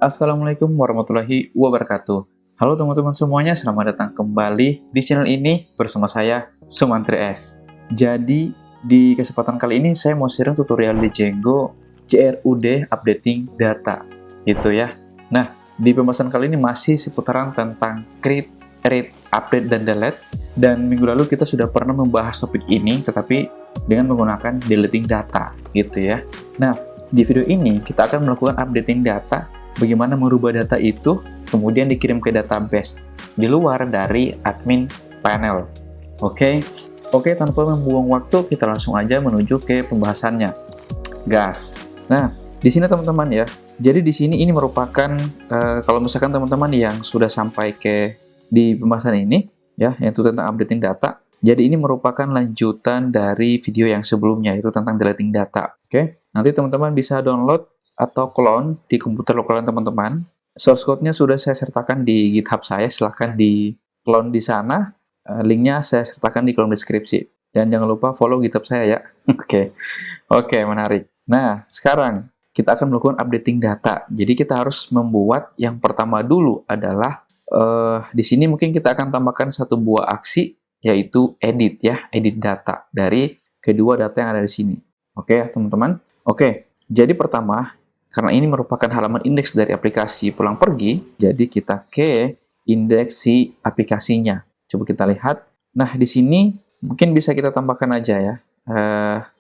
Assalamualaikum warahmatullahi wabarakatuh. Halo teman-teman semuanya, selamat datang kembali di channel ini bersama saya, Sumantri S. Jadi, di kesempatan kali ini saya mau sharing tutorial di Django CRUD Updating Data, gitu ya. Nah, di pembahasan kali ini masih seputaran tentang create, read, update, dan delete. Dan minggu lalu kita sudah pernah membahas topik ini, tetapi dengan menggunakan deleting data, gitu ya. Nah, di video ini kita akan melakukan updating data, bagaimana merubah data itu kemudian dikirim ke database di luar dari admin panel. Oke, tanpa membuang waktu kita langsung aja menuju ke pembahasannya. Gas. Nah, di sini teman-teman ya. Jadi di sini ini merupakan kalau misalkan teman-teman yang sudah sampai ke di pembahasan ini ya, yaitu tentang updating data. Jadi ini merupakan lanjutan dari video yang sebelumnya, yaitu tentang deleting data. Oke, nanti teman-teman bisa download atau clone di komputer lokal teman-teman. Source code-nya sudah saya sertakan di GitHub saya, silahkan di clone di sana. Linknya saya sertakan di kolom deskripsi. Dan jangan lupa follow GitHub saya ya. Oke, menarik. Nah, sekarang kita akan melakukan updating data. Jadi kita harus membuat yang pertama dulu adalah di sini mungkin kita akan tambahkan satu buah aksi, yaitu edit ya, edit data dari kedua data yang ada di sini. Oke, teman-teman. Oke, jadi pertama, karena ini merupakan halaman indeks dari aplikasi pulang pergi, jadi kita ke indeks si aplikasinya. Coba kita lihat. Nah, di sini mungkin bisa kita tambahkan aja ya.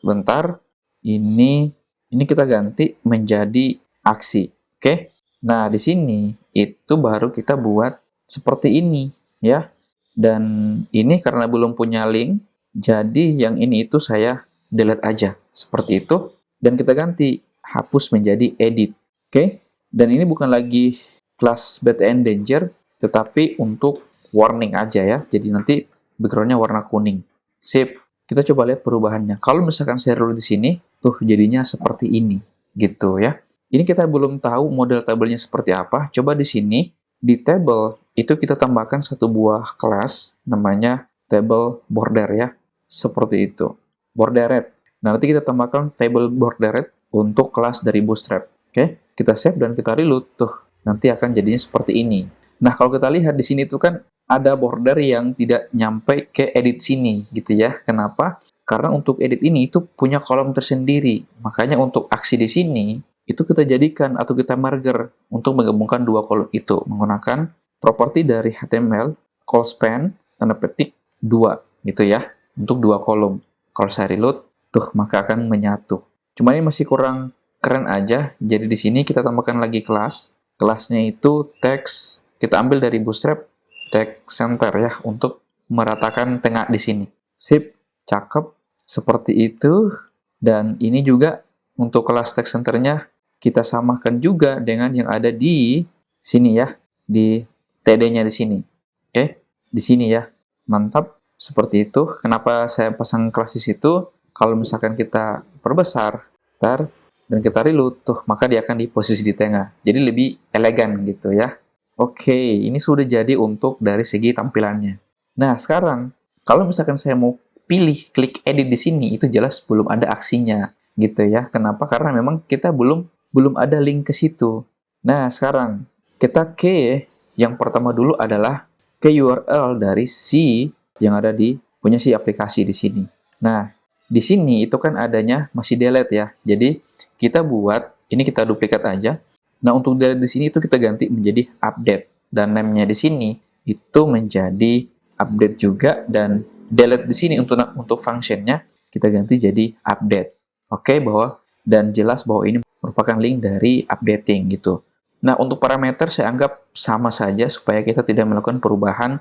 Bentar, ini kita ganti menjadi aksi. Oke. Nah, di sini itu baru kita buat seperti ini ya. Dan ini karena belum punya link, jadi yang ini itu saya delete aja seperti itu. Dan kita ganti, hapus menjadi edit. Oke? Dan ini bukan lagi kelas BTN Danger, tetapi untuk warning aja ya. Jadi nanti background-nya warna kuning. Sip. Kita coba lihat perubahannya. Kalau misalkan saya roll di sini, tuh jadinya seperti ini. Gitu ya. Ini kita belum tahu model tabelnya seperti apa. Coba di sini, di table, itu kita tambahkan satu buah kelas, namanya table border ya. Seperti itu. Bordered. Nah, nanti kita tambahkan table bordered untuk kelas dari Bootstrap. Oke, kita save dan kita reload. Tuh, nanti akan jadinya seperti ini. Nah, kalau kita lihat di sini tuh kan ada border yang tidak nyampe ke edit sini, gitu ya. Kenapa? Karena untuk edit ini itu punya kolom tersendiri. Makanya untuk aksi di sini, itu kita jadikan atau kita merger untuk menggabungkan dua kolom itu menggunakan properti dari HTML, call span, tanda petik, 2, gitu ya. Untuk dua kolom. Kalau saya reload, tuh, maka akan menyatu. Cuma ini masih kurang keren aja, jadi di sini kita tambahkan lagi kelas. Kelasnya itu text, kita ambil dari Bootstrap, text center ya, untuk meratakan tengah di sini. Sip, cakep, seperti itu. Dan ini juga untuk kelas text centernya, kita samakan juga dengan yang ada di sini ya, di TD-nya di sini. Oke, di sini ya, mantap, seperti itu. Kenapa saya pasang kelas di situ? Kalau misalkan kita perbesar, dan kita reload, tuh, maka dia akan di posisi di tengah. Jadi lebih elegan gitu ya. Oke, ini sudah jadi untuk dari segi tampilannya. Nah, sekarang, kalau misalkan saya mau pilih klik edit di sini, itu jelas belum ada aksinya gitu ya. Kenapa? Karena memang kita belum ada link ke situ. Nah, sekarang, kita ke yang pertama dulu adalah ke URL dari si yang ada di punya si aplikasi di sini. Nah, di sini itu kan adanya masih delete ya. Jadi kita buat ini, kita duplikat aja. Nah, untuk delete di sini itu kita ganti menjadi update, dan name-nya di sini itu menjadi update juga, dan delete di sini untuk function-nya kita ganti jadi update. Oke, bahwa dan jelas bahwa ini merupakan link dari updating gitu. Nah, untuk parameter saya anggap sama saja supaya kita tidak melakukan perubahan,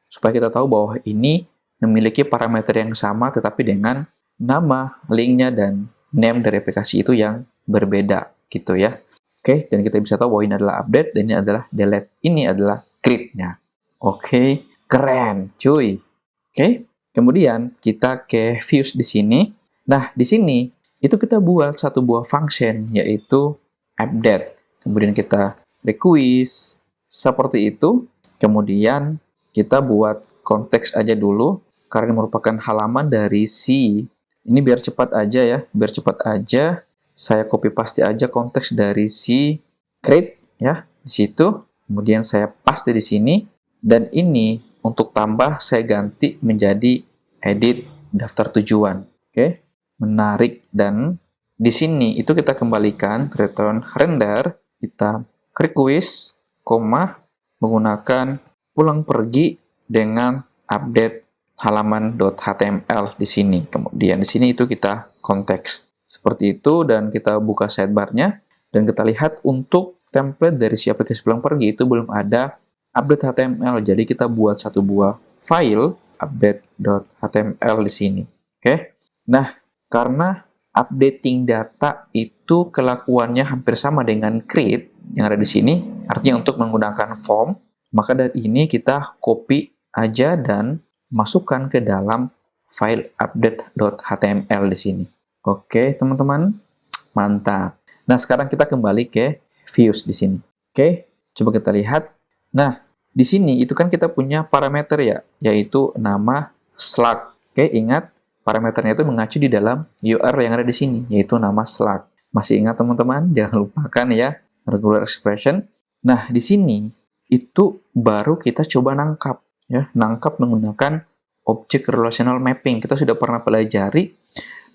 supaya kita tahu bahwa ini memiliki parameter yang sama tetapi dengan nama, linknya, dan name dari aplikasi itu yang berbeda gitu ya. Oke, dan kita bisa tahu bahwa ini adalah update dan ini adalah delete. Ini adalah create-nya. Oke, keren cuy. Oke, kemudian kita ke views di sini. Nah, di sini itu kita buat satu buah function, yaitu update. Kemudian kita request seperti itu. Kemudian kita buat konteks aja dulu, karena merupakan halaman dari si. Ini biar cepat aja ya, biar cepat aja. Saya copy paste aja konteks dari si create ya di situ. Kemudian saya paste di sini, dan ini untuk tambah saya ganti menjadi edit daftar tujuan. Oke, menarik. Dan di sini itu kita kembalikan return render, kita request, menggunakan pulang pergi dengan update halaman.html di sini. Kemudian di sini itu kita konteks seperti itu, dan kita buka sidebar-nya dan kita lihat untuk template dari si aplikasi pulang pergi itu belum ada update HTML. Jadi kita buat satu buah file update.html di sini. Oke. Nah, karena updating data itu kelakuannya hampir sama dengan create yang ada di sini, artinya untuk menggunakan form, maka dari ini kita copy aja dan masukkan ke dalam file update.html di sini. Oke, teman-teman. Mantap. Nah, sekarang kita kembali ke views di sini. Oke, coba kita lihat. Nah, di sini itu kan kita punya parameter ya, yaitu nama slug. Oke, ingat parameternya itu mengacu di dalam URL yang ada di sini, yaitu nama slug. Masih ingat teman-teman? Jangan lupakan ya, regular expression. Nah, di sini itu baru kita coba nangkap ya, nangkap menggunakan object relational mapping. Kita sudah pernah pelajari.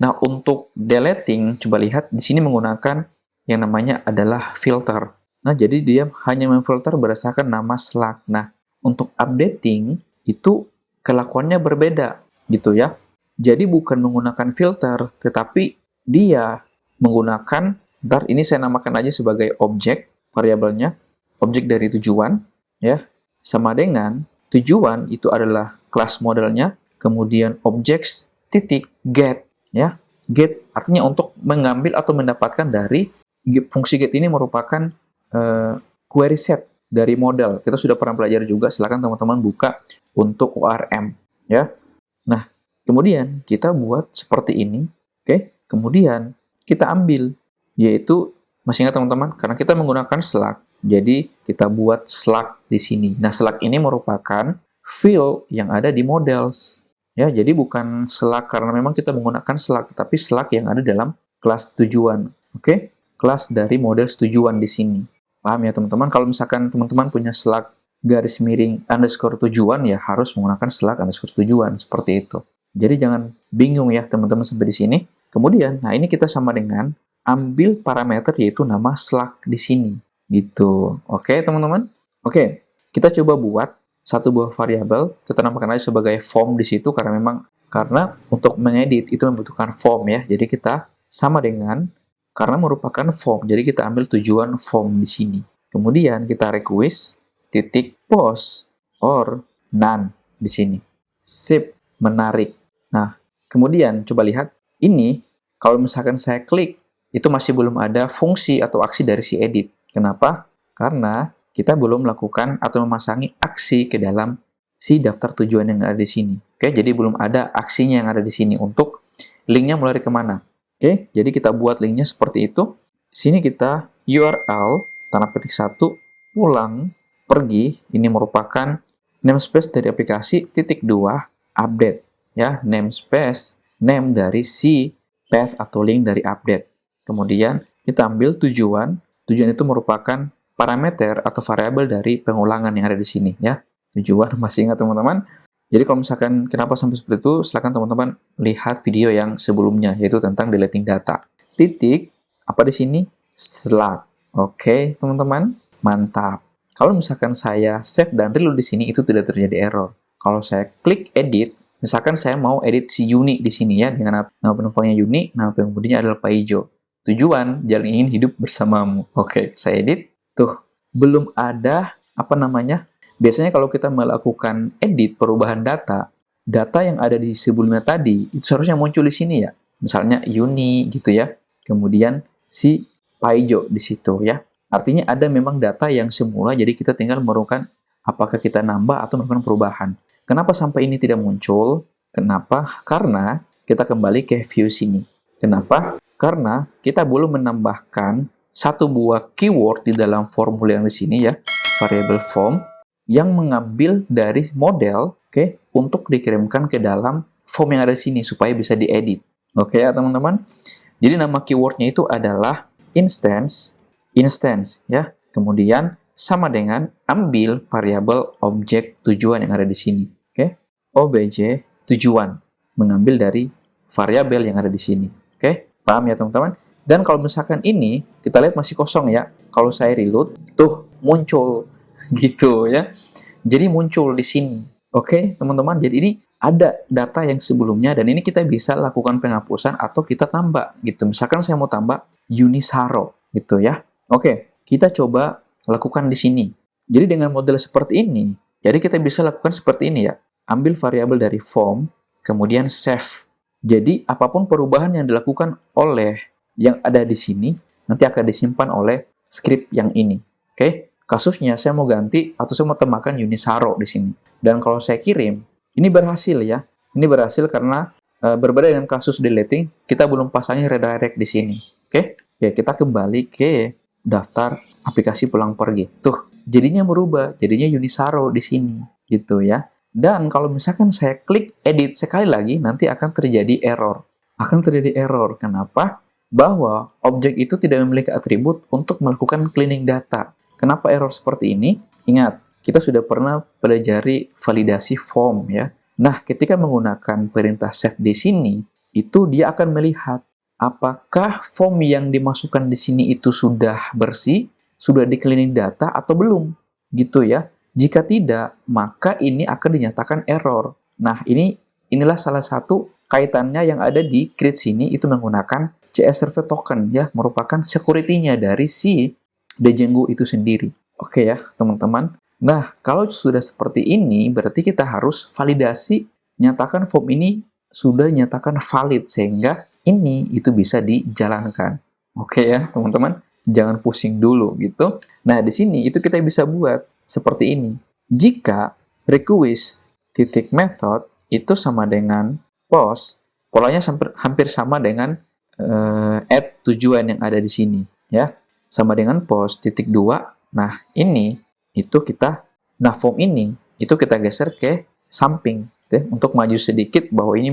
Nah, untuk deleting, coba lihat di sini menggunakan yang namanya adalah filter. Nah, jadi dia hanya memfilter berdasarkan nama slug. Nah, untuk updating itu kelakuannya berbeda gitu ya. Jadi bukan menggunakan filter, tetapi dia menggunakan, ntar ini saya namakan aja sebagai objek, variabelnya, objek dari tujuan, ya, sama dengan tujuan itu adalah kelas modelnya, kemudian objects titik get, ya, get artinya untuk mengambil atau mendapatkan dari fungsi get ini merupakan query set dari model. Kita sudah pernah belajar juga, silakan teman-teman buka untuk ORM, ya. Nah, kemudian kita buat seperti ini, oke. Kemudian kita ambil, yaitu masih ingat teman-teman, karena kita menggunakan slug, jadi kita buat slug di sini. Nah, slug ini merupakan field yang ada di models. Ya, jadi bukan slug karena memang kita menggunakan slug, tapi slug yang ada dalam kelas tujuan. Oke? Kelas dari model tujuan di sini. Paham ya, teman-teman? Kalau misalkan teman-teman punya slug garis miring underscore tujuan, ya harus menggunakan slug underscore tujuan. Seperti itu. Jadi jangan bingung ya, teman-teman, sampai di sini. Kemudian, nah ini kita sama dengan ambil parameter yaitu nama slug di sini. Gitu. Oke, teman-teman? Oke, kita coba buat satu buah variabel, kita namakan aja sebagai form di situ, karena untuk mengedit itu membutuhkan form ya. Jadi kita sama dengan, karena merupakan form, jadi kita ambil tujuan form di sini. Kemudian kita request titik post or none di sini. Sip, menarik. Nah, kemudian coba lihat ini, kalau misalkan saya klik, itu masih belum ada fungsi atau aksi dari si edit. Kenapa? Karena kita belum melakukan atau memasangi aksi ke dalam si daftar tujuan yang ada di sini. Oke, jadi belum ada aksinya yang ada di sini untuk linknya mulai kemana. Oke, jadi kita buat linknya seperti itu. Sini kita URL, tanda petik 1, pulang, pergi. Ini merupakan namespace dari aplikasi, titik 2, update. Ya, namespace, name dari si path atau link dari update. Kemudian kita ambil tujuan. Tujuan itu merupakan parameter atau variabel dari pengulangan yang ada di sini ya. Tujuan masih ingat teman-teman? Jadi kalau misalkan kenapa sampai seperti itu, silakan teman-teman lihat video yang sebelumnya yaitu tentang deleting data. Titik apa di sini? Slug. Oke, teman-teman? Mantap. Kalau misalkan saya save dan reload di sini itu tidak terjadi error. Kalau saya klik edit, misalkan saya mau edit si Yuni di sini ya dengan nama penumpangnya Yuni, nama pengemudinya adalah Pak Ijo. Tujuan, jalan ingin hidup bersamamu. Oke, saya edit. Tuh, belum ada, biasanya kalau kita melakukan edit perubahan data, data yang ada di sebelumnya tadi, itu seharusnya muncul di sini ya. Misalnya Yuni gitu ya. Kemudian si Paijo di situ ya. Artinya ada memang data yang semula, jadi kita tinggal memerlukan apakah kita nambah atau melakukan perubahan. Kenapa sampai ini tidak muncul? Kenapa? Karena kita kembali ke view sini. Kenapa? Karena kita belum menambahkan satu buah keyword di dalam formulir yang di sini ya, variable form, yang mengambil dari model, oke, untuk dikirimkan ke dalam form yang ada di sini supaya bisa diedit. Oke ya teman-teman. Jadi nama keywordnya itu adalah instance ya. kemudian sama dengan ambil variabel objek tujuan yang ada di sini. Oke, obj tujuan mengambil dari variabel yang ada di sini. Oke, paham ya teman-teman? Dan kalau misalkan ini kita lihat masih kosong ya, kalau saya reload tuh muncul gitu ya. Jadi muncul di sini. Oke, teman-teman. Jadi ini ada data yang sebelumnya dan ini kita bisa lakukan penghapusan atau kita tambah gitu. Misalkan saya mau tambah Unisaro gitu ya. Oke, kita coba lakukan di sini. Jadi dengan model seperti ini, jadi kita bisa lakukan seperti ini ya. Ambil variabel dari form, kemudian save. Jadi apapun perubahan yang dilakukan oleh yang ada di sini, nanti akan disimpan oleh script yang ini. Oke, kasusnya saya mau ganti atau saya mau tambahkan Unisaro di sini. Dan kalau saya kirim, ini berhasil ya. Ini berhasil karena berbeda dengan kasus deleting, kita belum pasangin redirect di sini. Oke, ya kita kembali ke daftar aplikasi pulang pergi. Tuh, jadinya berubah, jadinya Unisaro di sini, gitu ya. Dan kalau misalkan saya klik edit sekali lagi, nanti akan terjadi error. Akan terjadi error. Kenapa? Bahwa objek itu tidak memiliki atribut untuk melakukan cleaning data. Kenapa error seperti ini? Ingat, kita sudah pernah pelajari validasi form ya. Nah, ketika menggunakan perintah save di sini, itu dia akan melihat apakah form yang dimasukkan di sini itu sudah bersih, sudah di-cleaning data atau belum, gitu ya. Jika tidak, maka ini akan dinyatakan error. Nah, inilah salah satu kaitannya yang ada di create sini itu menggunakan CS Server Token ya, merupakan security-nya dari si Django itu sendiri. Oke ya, teman-teman. Nah, kalau sudah seperti ini, berarti kita harus validasi, nyatakan form ini sudah nyatakan valid, sehingga ini itu bisa dijalankan. Oke ya, teman-teman. Jangan pusing dulu, gitu. Nah, di sini itu kita bisa buat seperti ini. Jika request titik method itu sama dengan post, polanya hampir sama dengan add tujuan yang ada di sini. Ya, sama dengan post titik 2. Nah, ini itu form ini itu kita geser ke samping ya, untuk maju sedikit bahwa ini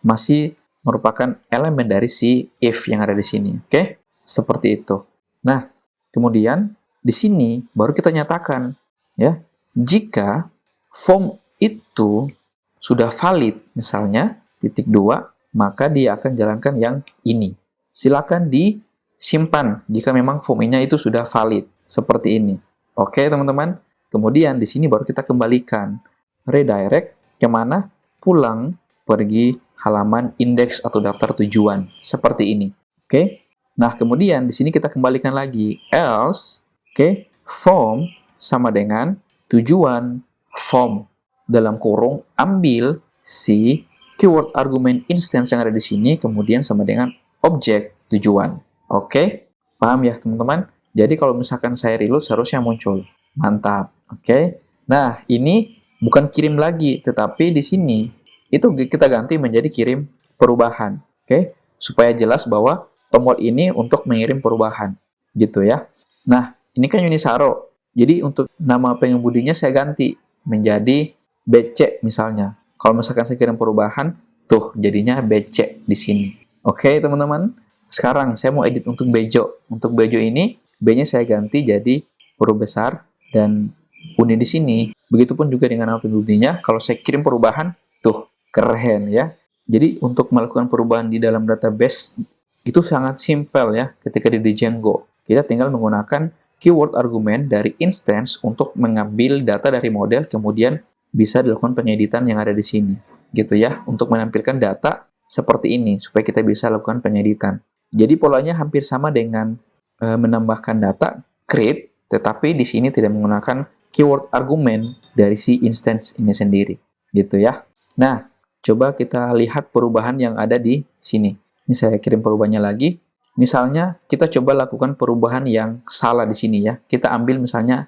masih merupakan elemen dari si if yang ada di sini. Oke, seperti itu. Nah, kemudian di sini baru kita nyatakan ya, jika form itu sudah valid misalnya titik 2, maka dia akan jalankan yang ini. Silakan disimpan jika memang formnya itu sudah valid seperti ini. Oke, teman-teman. Kemudian di sini baru kita kembalikan redirect ke mana? Pulang pergi halaman indeks atau daftar tujuan seperti ini. Oke. Nah, kemudian di sini kita kembalikan lagi else, oke, form sama dengan tujuan form dalam kurung ambil si keyword argumen instance yang ada di sini kemudian sama dengan objek tujuan. Oke. Paham ya, teman-teman? Jadi kalau misalkan saya reload seharusnya muncul. Mantap. Oke. Nah, ini bukan kirim lagi, tetapi di sini itu kita ganti menjadi kirim perubahan. Oke. Supaya jelas bahwa tombol ini untuk mengirim perubahan. Gitu ya. Nah, ini kan Unisaro. Jadi untuk nama pengemudinya saya ganti menjadi BC misalnya. Kalau misalkan saya kirim perubahan, tuh jadinya BC di sini. Oke, teman-teman. Sekarang saya mau edit untuk Bejo. Untuk Bejo ini, B-nya saya ganti jadi huruf besar dan uni di sini. Begitupun juga dengan nama pengemudinya. Kalau saya kirim perubahan, tuh keren ya. Jadi untuk melakukan perubahan di dalam database itu sangat simpel ya ketika di Django. Kita tinggal menggunakan keyword argumen dari instance untuk mengambil data dari model, kemudian bisa dilakukan pengeditan yang ada di sini. Gitu ya, untuk menampilkan data seperti ini, supaya kita bisa lakukan pengeditan. Jadi polanya hampir sama dengan menambahkan data create, tetapi di sini tidak menggunakan keyword argumen dari si instance ini sendiri. Gitu ya. Nah, coba kita lihat perubahan yang ada di sini. Ini saya kirim perubahannya lagi. Misalnya, kita coba lakukan perubahan yang salah di sini ya. Kita ambil misalnya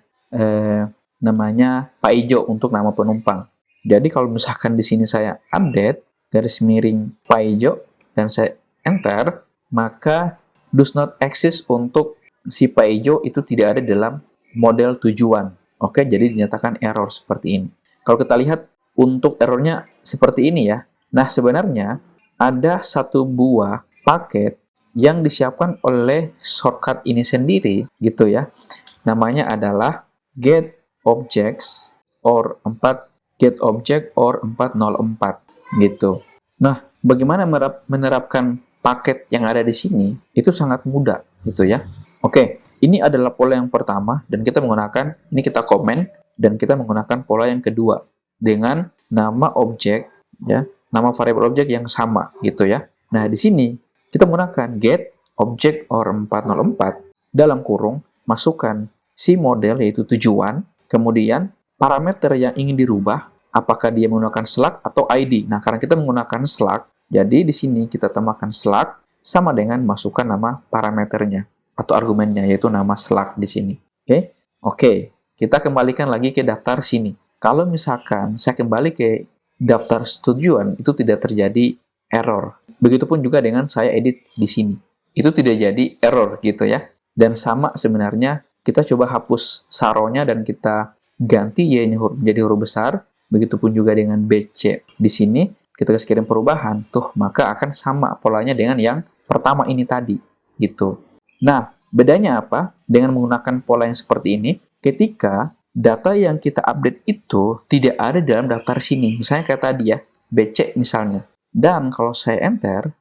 namanya Pak Ijo untuk nama penumpang. Jadi kalau misalkan di sini saya update garis miring Pak Ijo dan saya enter, maka does not exist untuk si Pak Ijo itu tidak ada dalam model tujuan. Oke, jadi dinyatakan error seperti ini. Kalau kita lihat untuk errornya seperti ini ya. Nah, sebenarnya ada satu buah paket yang disiapkan oleh shortcut ini sendiri gitu ya. namanya adalah get objects or 404 gitu. Nah, bagaimana menerapkan paket yang ada di sini? Itu sangat mudah gitu ya. Oke, ini adalah pola yang pertama dan kita menggunakan, ini kita komen dan kita menggunakan pola yang kedua dengan nama objek ya, nama variabel objek yang sama gitu ya. Nah, di sini kita menggunakan get object or 404 dalam kurung masukkan si model yaitu tujuan, kemudian parameter yang ingin dirubah apakah dia menggunakan slug atau ID. Nah, karena kita menggunakan slug, jadi di sini kita tambahkan slug sama dengan masukkan nama parameternya atau argumennya yaitu nama slug di sini. Oke, kita kembalikan lagi ke daftar sini. Kalau misalkan saya kembali ke daftar tujuan, itu tidak terjadi error. Begitupun juga dengan saya edit di sini. Itu tidak jadi error gitu ya. Dan sama sebenarnya kita coba hapus saronya dan kita ganti y-nya menjadi huruf besar. Begitupun juga dengan BC. Di sini kita kasih kirim perubahan, maka akan sama polanya dengan yang pertama ini tadi gitu. Nah, bedanya apa dengan menggunakan pola yang seperti ini? Ketika data yang kita update itu tidak ada dalam daftar sini. Misalnya kayak tadi ya, BC misalnya. Dan kalau saya enter,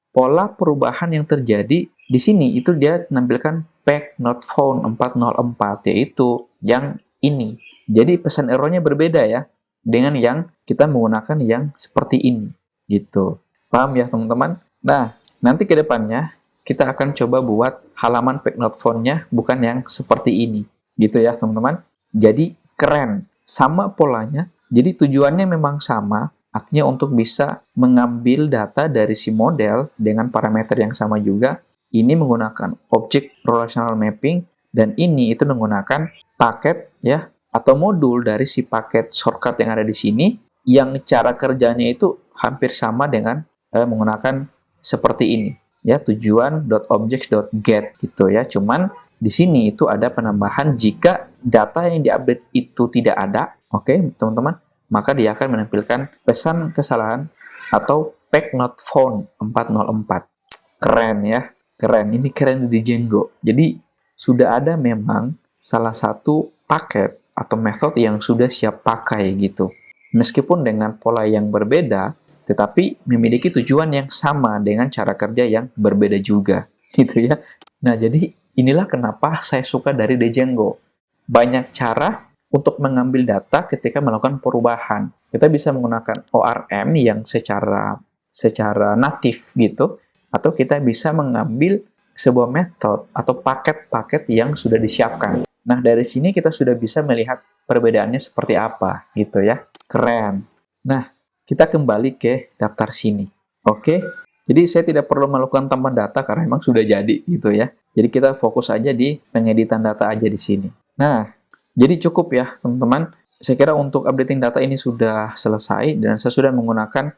pola perubahan yang terjadi di sini itu dia menampilkan pack not found 404, yaitu yang ini. Jadi pesan errornya berbeda ya dengan yang kita menggunakan yang seperti ini gitu. Paham ya teman-teman? Nah, nanti ke depannya kita akan coba buat halaman pack not found-nya bukan yang seperti ini gitu ya teman-teman. Jadi keren, sama polanya. Jadi tujuannya memang sama, artinya untuk bisa mengambil data dari si model dengan parameter yang sama juga. Ini menggunakan object relational mapping dan ini itu menggunakan paket ya atau modul dari si paket shortcut yang ada di sini yang cara kerjanya itu hampir sama dengan menggunakan seperti ini ya, tujuan.objects.get gitu ya. Cuman di sini itu ada penambahan jika data yang diupdate itu tidak ada, oke teman-teman, maka dia akan menampilkan pesan kesalahan atau pack not found 404. Keren ya, keren. Ini keren di Django. Jadi sudah ada memang salah satu paket atau metode yang sudah siap pakai gitu. Meskipun dengan pola yang berbeda, tetapi memiliki tujuan yang sama dengan cara kerja yang berbeda juga gitu ya. Nah, jadi inilah kenapa saya suka dari Django. Banyak cara untuk mengambil data ketika melakukan perubahan. Kita bisa menggunakan ORM yang secara natif gitu, atau kita bisa mengambil sebuah metode atau paket-paket yang sudah disiapkan. Nah, dari sini kita sudah bisa melihat perbedaannya seperti apa gitu ya. Keren. Nah, kita kembali ke daftar sini. Oke. Jadi saya tidak perlu melakukan tambahan data karena memang sudah jadi gitu ya. Jadi kita fokus aja di pengeditan data aja di sini. Nah, jadi cukup ya teman-teman. Saya kira untuk updating data ini sudah selesai dan saya sudah menggunakan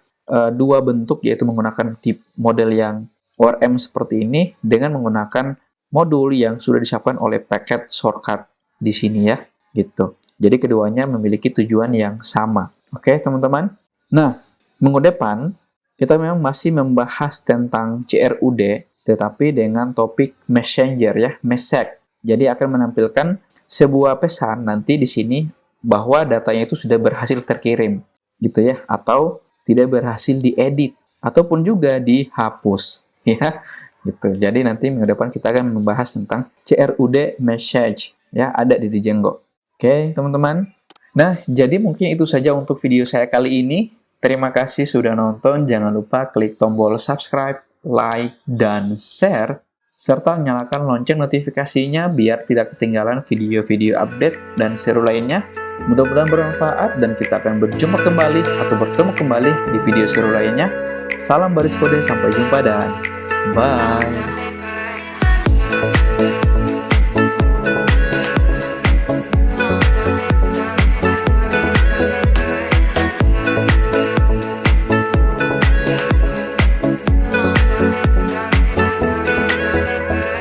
dua bentuk, yaitu menggunakan tip model yang ORM seperti ini dengan menggunakan modul yang sudah disiapkan oleh paket shortcut di sini ya, gitu. Jadi keduanya memiliki tujuan yang sama. Oke, teman-teman. Nah, minggu depan kita memang masih membahas tentang CRUD, tetapi dengan topik messenger ya, message. Jadi akan menampilkan sebuah pesan nanti di sini bahwa datanya itu sudah berhasil terkirim, gitu ya, atau tidak berhasil diedit ataupun juga dihapus, ya, gitu. Jadi nanti minggu depan kita akan membahas tentang CRUD message, ya, ada di Django. Oke, teman-teman. Nah, jadi mungkin itu saja untuk video saya kali ini. Terima kasih sudah nonton. Jangan lupa klik tombol subscribe, like, dan share, serta nyalakan lonceng notifikasinya biar tidak ketinggalan video-video update dan seru lainnya. Mudah-mudahan bermanfaat dan kita akan berjumpa kembali atau bertemu kembali di video seru lainnya. Salam baris kode, sampai jumpa dan bye!